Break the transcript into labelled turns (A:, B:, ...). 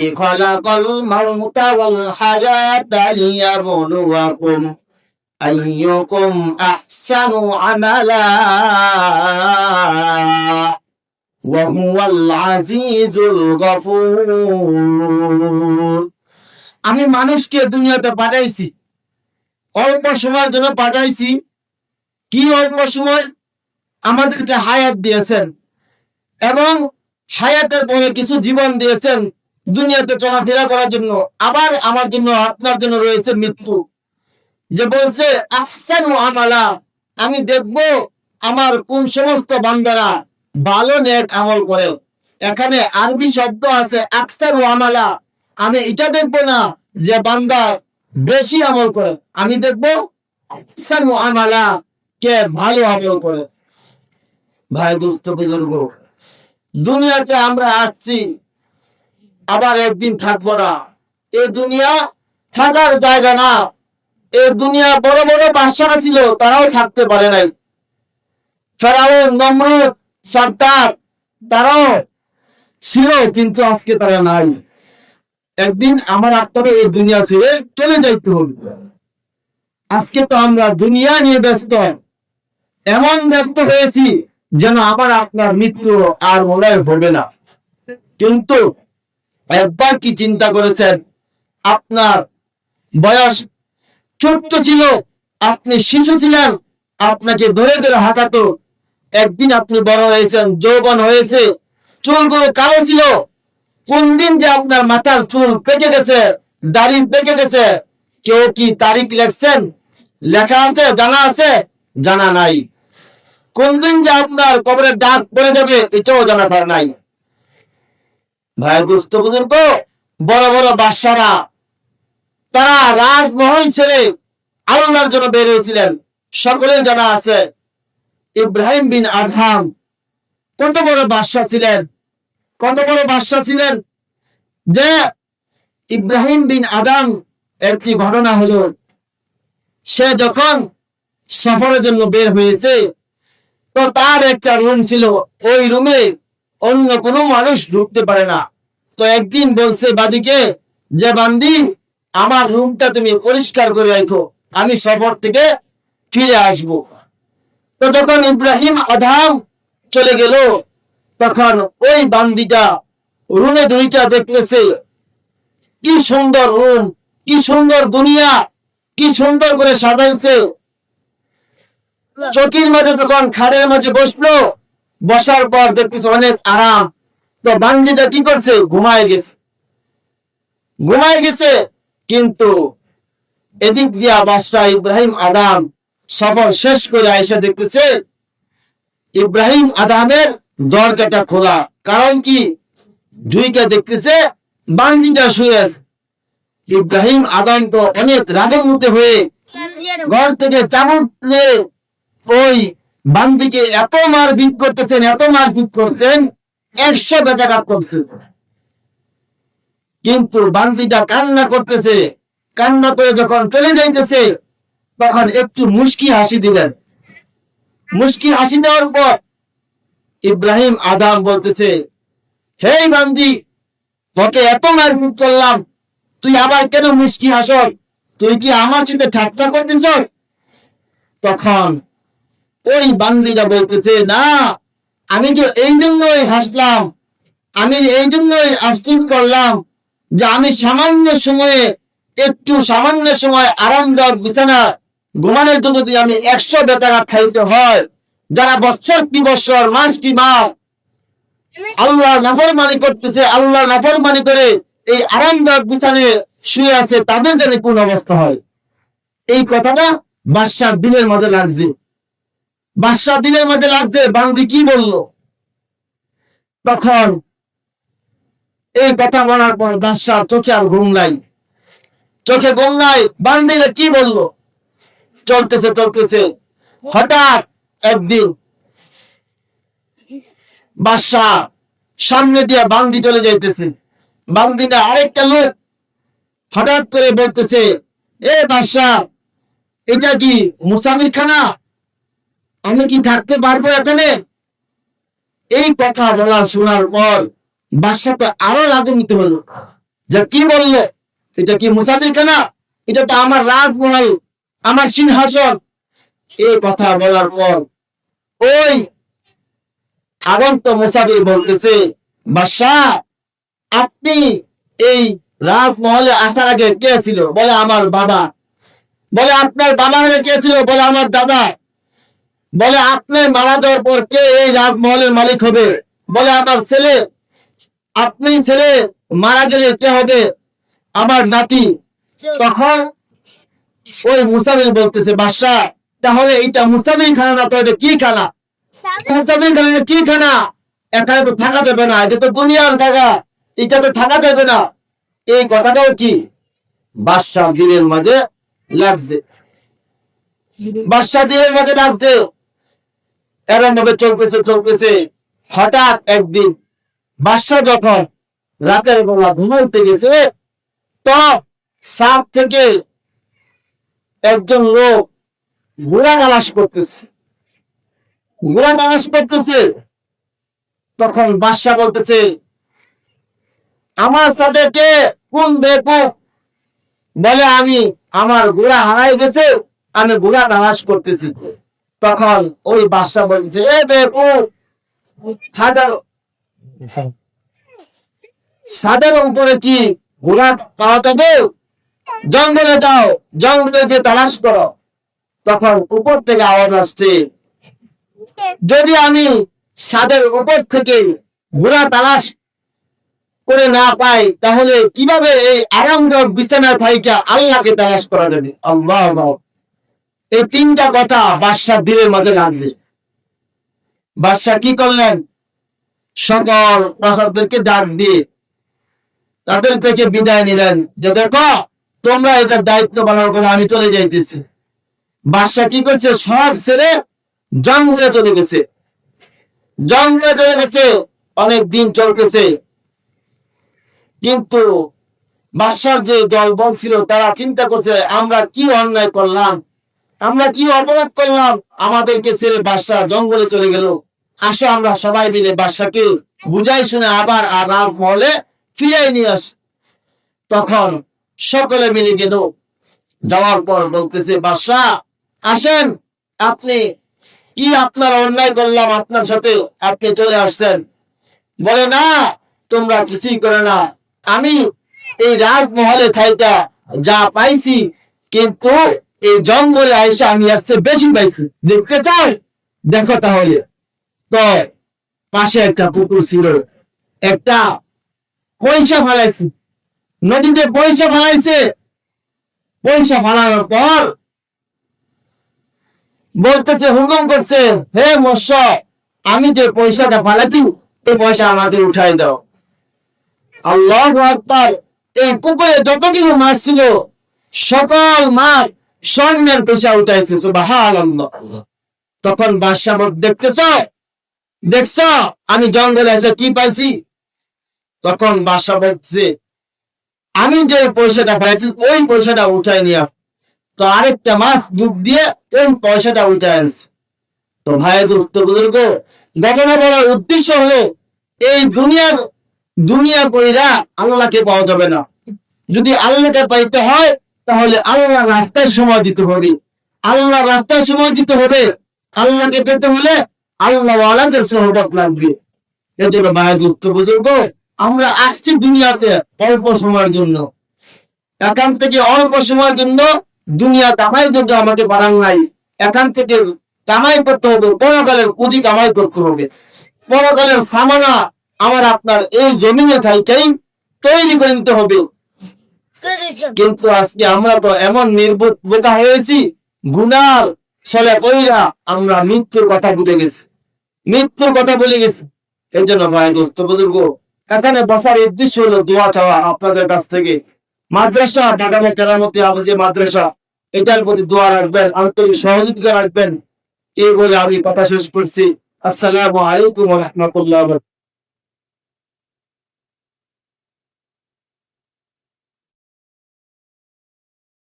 A: খালাকাল মাউতা ওয়াল হায়াতা লিয়াবলুয়াকুম আইয়ুকুম আহসানু আমালা ওয়া হুয়াল আজিজুল গফুর। আমি মানুষকে দুনিয়াতে পাঠাইছি, অল্প সময়ের জন্য পাঠাইছি। কি অল্প সময়? আমাদেরকে হায়াত দিয়েছেন এবং হায়াতের পরে কিছু জীবন দিয়েছেন দুনিয়াতে চলাফেরা করার জন্য। আবার আমার জন্য, আপনার জন্য রয়েছে মৃত্যু। যে বলছে আহসানু আমালা, আমি দেখব আমার কোন সমস্ত বান্দারা ভালো নেক আমল করে। এখানে আরবি শব্দ আছে আকসারু আমালা। আমি এটা দেখবো না যে বান্দা বেশি আমল করে, আমি দেখবো আহসানু আমালা, কে ভালো আমল করে। ভাই দোস্ত বুজুর্গ, দুনিয়াতে আমরা আসছি, আবার একদিন থাকবো না। এই দুনিয়া থাকার জায়গা না। এই দুনিয়া বড় বড় বাদশারা ছিল, তারাও থাকতে পারে নাই। ফেরাউন, নমরুদ, সাদ্দাত, তারাও ছিল, কিন্তু আজকে তারা নাই। একদিন আমার আপনাকে এই দুনিয়া ছেড়ে চলে যাইতে হবে। আজকে তো আমরা দুনিয়া নিয়ে ব্যস্ত, এমন ব্যস্ত হয়েছি যেন আমার আপনার মৃত্যু আর মনে হবে না। কিন্তু একবার কি চিন্তা করেছেন, আপনার বয়স ছোট্ট ছিল, আপনি শিশু ছিলেন, আপনাকে ধরে ধরে হাঁটাতো। একদিন আপনি বড় হয়েছেন, যৌবন হয়েছে, চুলগুলো কালো ছিল। কোন দিন যে আপনার মাথার চুল পেকে গেছে, দাড়ি পেকে গেছে, কেউ কি তারিখ লেখছেন? লেখা আছে? জানা আছে? জানা নাই। কোন দিন যে আপনার কবরের ডাক পড়ে যাবে, এটাও জানা তার নাই। ভাই দোস্ত বুজুর্গ, বড় বড় বাদশারা তারা রাজমহল ছেড়ে আল্লাহর জন্য বের হয়েছিলেন, সকলের জানা আছে। ইব্রাহিম বিন আদহাম কত বড় বাদশাহ ছিলেন, কত বড় বাদশাহ ছিলেন যে ইব্রাহিম বিন আদম, একটি ঘটনা হলো, সে যখন সফরের জন্য বের হয়েছে, তো তার একটা রুম ছিল, ওই রুমে অন্য কোনো মানুষ ঢুকতে পারে না। তো একদিন বলছে বাদীকে যে বান্দি, আমার রুমটা তুমি পরিষ্কার করে রাখো, আমি সফর থেকে ফিরে আসব। তো যখন ইব্রাহিম আদম চলে গেল, তখন ওই বান্দিটা রুমে দুইটা দেখতেছে, কি সুন্দর রুম, কি সুন্দর দুনিয়া, কি সুন্দর করে সাজাইছে। চকির মাঝে যখন খাড়ের মাঝে বসলো, বসার পর দেখতেছে অনেক আরাম। তো বান্দিটা কি করছে? ঘুমায় গেছে, ঘুমায় গেছে। কিন্তু এদিক দিয়া বাদশাহ ইব্রাহিম আদম সফর শেষ করে আইসা দেখতেছে ইব্রাহিম আদমের দরজাটা খোলা। কারণ কি? ঝুইকা দেখতেছে বান্দিটা শুয়ে আছে। ইব্রাহিম আদম তো অনেক রাগান্বিত হয়ে ঘর থেকে চাবুক নিয়ে ওই বান্দিকে এত মারপিট করতেছেন, এত মারপিট করছেন, 100 বেতাঘাত করছে। কিন্তু বান্দিটা কান্না করতেছে। কান্না করে যখন চলে যাইতেছে, তখন একটু মুস্কি হাসি দিলেন। মুস্কি হাসি দেওয়ার পর ইব্রাহিম আদম বলতেছে, হে বান্দি, তোকে এত মারপিট করলাম, তুই আবার কেন মুস্কি হাস? তুই কি আমার সাথে ঠাট্টা করতেছ? তখন ওই বান্দিটা বলতেছে, না, আমি তো এই জন্যই হাসলাম, আমি এই জন্যই আফসোস করলাম যে আমি সামান্য সময় আরামদায়ক বিছানা ঘুমানোর জন্য যদি আমি 100 বেতাঘাত খাইতে হয়, যারা বছর কি বছর, মাস কি মাস আল্লাহর নাফরমানি করতেছে, আল্লাহর নাফরমানি করে এই আরামদায়ক বিছানে শুয়ে আছে, তাদের যেন কোন অবস্থা হয়। এই কথাটা বাদশাহ দিলের মাঝে লাগছে। বাদশাহ দিলের মাঝে লাগছে, বান্দি কি বললো? তখন এই কথা বলার পর বাদশাহ চোখে আর ঘুম নাই, চোখে ঘুম নাই। বান্দিরা কি বললো? চলতেছে চলতেছে, হঠাৎ একদিন বাদশাহ সামনে দিয়ে বান্দি চলে যাইতেছে। বান্দিটা আরেকটা লোক হঠাৎ করে বলতেছে, এ বাদশাহ, এটা কি মুসাফির খানা? আমি কি থাকতে পারবো এখানে? এই কথা বলা শোনার পর বাদশাহ তো আরো রাগান্বিত হলো। যে কি বললো, এটা কি মুসাফিরখানা? এটা তো আমার রাজমহল, আমার সিংহাসন। এই কথা বলার পর ওই আগন্ত মুসাফির বলতেছে, বাদশাহ আপনি এই রাজমহলে আসার আগে কে ছিল? বলে আমার বাবা। বলে আপনার বাবা হলে কে ছিল? বলে আমার দাদা। বলে আপনি মারা যাওয়ার পর কে এই রাজমহলের মালিক হবে? বলে আমার ছেলে। আপনি ছেলে মারা গেলে কে হবে? আমার নাতি। তখন ওই মুসাফির বলতেছে, বাদশাহ তাহলে এটা মুসাফির খানা না, তো এটা কি খানা? মুসাফির খানা কি খানা? এখানে তো থাকা যাবে না, এটা তো দুনিয়ার জায়গা, এটা তো থাকা যাবে না। এই কথাটাও কি বাদশাহ দিনের মাঝে লাগছে, বাদশাহ দিনের মাঝে লাগছে। এরম ভাবে চলতেছে চলতেছে, হঠাৎ একদিন বাদশাহ যখন রাতের বেলা ঘুমাইতে গেছে, তো সাপ থেকে একজন লোক ঘোড়া তালাশ করতেছে, ঘোড়া তালাশ করতেছে। তখন বাদশাহ বলতেছে, আমার সাথে কে? কোন বেকুব? বলে আমি, আমার ঘোড়া হারাই গেছে, আমি ঘোড়া তালাশ করতেছি। তখন ওই বাদশাহ বলছে, এ বেকুব, ছাদের উপরে কি ঘোড়া পাওয়া যাবে? জঙ্গলে যাও, জঙ্গলে গিয়ে তালাশ করো। তখন উপর থেকে আওয়াজ আসছে, যদি আমি ছাদের উপর থেকে ঘোড়া তালাশ করে না পাই, তাহলে কিভাবে এই আরামদায়ক বিছানা থাইকা আল্লাহকে তালাশ করা যাবে? আল্লাহ। এই তিনটা কথা বাদশাহ দিনের মাঝে লাগছে। বাদশাহ কি করলেন? সকল প্রসাদদেরকে ডাক দিয়ে তাদের থেকে বিদায় নিলেন, যে দেখো তোমরা এটার দায়িত্ব পালন করে আমি চলে যাইতেছি। বাদশাহ কি করছে? সব ছেড়ে জঙ্গলে চলে গেছে, জঙ্গলে চলে গেছে। অনেক দিন চলতেছে, কিন্তু বাদশার যে দলবল ছিল তারা চিন্তা করছে, আমরা কি অন্যায় করলাম, আমরা কি অপরাধ করলাম, আমাদেরকে ছেড়ে বাদশাহ জঙ্গলে চলে গেল। আসো আমরা সবাই মিলে বাদশাকে বুঝাই শুনে আবার রাজমহলে ফিরাই নিয়ে আস। তখন সকলে মিলে গেল, যাওয়ার পর বলতেছে, বাদশাহ আসেন, আপনি কি আপনার অন্যায় করলাম আপনার সাথে, আপনি চলে আসছেন। বলে না, তোমরা কিছুই করে না, আমি এই রাজমহলে থাইতা যা পাইছি, কিন্তু এই জঙ্গলে আইসা আমি আসছে বেশি পাইছি। দেখতে চাও? দেখো তাহলে। তো পাশে একটা পুকুর ছিল, একটা পয়সা ফালাইছে, নদীতে পয়সা ফালাইছে। পয়সা ফালানোর পর বলতেছে, হুকুম করছে, হে মৎস্য, আমি যে পয়সাটা ফালাইছি এই পয়সা আমাদের উঠাই দাও। আল্লাহু আকবার। এই পুকুরে যত কিছু মাছ ছিল সকল মাছ স্বর্ণের পেশা উঠাইছে, সুবহানাল্লাহ। তখন বাদশাহ দেখতেছ, দেখছ আমি জঙ্গলে এসে কি পাইছি? তখন বাদশাহ বলছে, আমি যে পয়সাটা পাইছি ওই পয়সাটা উঠাই নিয়ে, তো আরেকটা মাছ ডুব দিয়ে ওই পয়সাটা উঠে আনছে। তো ভাই দোস্ত বুজুর্গ, ঘটনা বলার উদ্দেশ্য হলো, এই দুনিয়া কইরা আল্লাহকে পাওয়া যাবে না। যদি আল্লাহকে পাইতে হয় তাহলে আল্লাহ রাস্তায় সময় দিতে হবে, আল্লাহ রাস্তায় সময় দিতে হবে। আল্লাহকে পেতে হলে আল্লাহ ওয়ালাদের সহবত লাগবে। এজন্য ভাই দোস্ত বুজুর্গ, আমরা আসছি দুনিয়াতে অল্প সময়ের জন্য, এখান থেকে অল্প সময়ের জন্য দুনিয়া কামাই জন্য আমাকে বাড়ান নাই। এখান থেকে কামাই করতে হবে, পরকালের পুঁজি কামাই করতে হবে। পরকালের সামানা আমার আপনার এই জমিনে থাইকেই তৈরি করে নিতে হবে। কিন্তু আজকে আমরা তো এমন নির্বোধ বোকা হয়েছি, গুনার ছলে পড়িরা আমরা মৃত্যুর কথা ভুলে গেছি, মৃত্যুর কথা বলে গেছি। এই জন্য ভাই দোস্ত বুজুর্গ, এখানে বসার উদ্দেশ্য হলো দোয়া চাওয়া আপনাদের কাছ থেকে। মাদ্রাসা ঢাকা কেরামতি হাফেজি মাদ্রাসা, এটার প্রতি দোয়া রাখবেন, আন্তরিক সহযোগিতা রাখবেন। এই বলে আমি কথা শেষ করছি। আসসালামু আলাইকুম ওয়া রাহমাতুল্লাহ।